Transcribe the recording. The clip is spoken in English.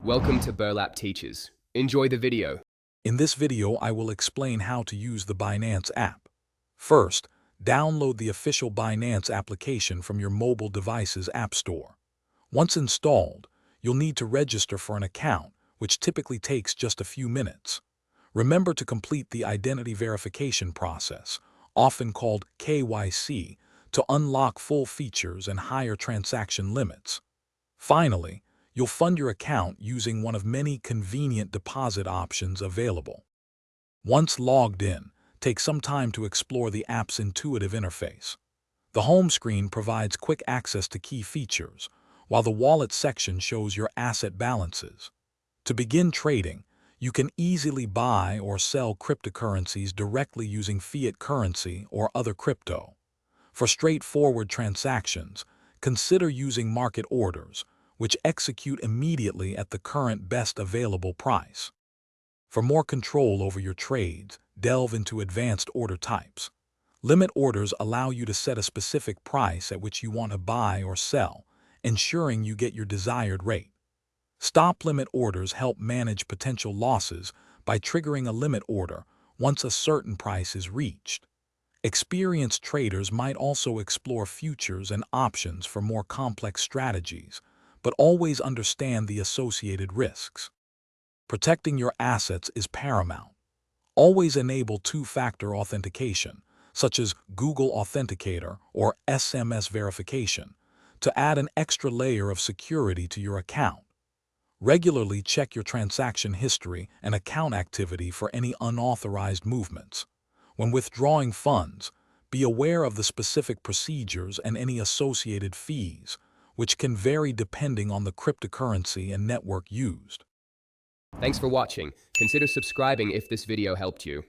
Welcome to Burlap Teaches. Enjoy the video. In this video, I will explain how to use the Binance app. First, download the official Binance application from your mobile device's app store. Once installed, you'll need to register for an account, which typically takes just a few minutes. Remember to complete the identity verification process, often called KYC, to unlock full features and higher transaction limits. Finally, you'll fund your account using one of many convenient deposit options available. Once logged in, take some time to explore the app's intuitive interface. The home screen provides quick access to key features, while the wallet section shows your asset balances. To begin trading, you can easily buy or sell cryptocurrencies directly using fiat currency or other crypto. For straightforward transactions, consider using market orders, which execute immediately at the current best available price. For more control over your trades, delve into advanced order types. Limit orders allow you to set a specific price at which you want to buy or sell, ensuring you get your desired rate. Stop limit orders help manage potential losses by triggering a limit order once a certain price is reached. Experienced traders might also explore futures and options for more complex strategies, but always understand the associated risks. Protecting your assets is paramount. Always enable two-factor authentication, such as Google Authenticator or SMS verification, to add an extra layer of security to your account. Regularly check your transaction history and account activity for any unauthorized movements. When withdrawing funds, be aware of the specific procedures and any associated fees, which can vary depending on the cryptocurrency and network used. Thanks for watching. Consider subscribing if this video helped you.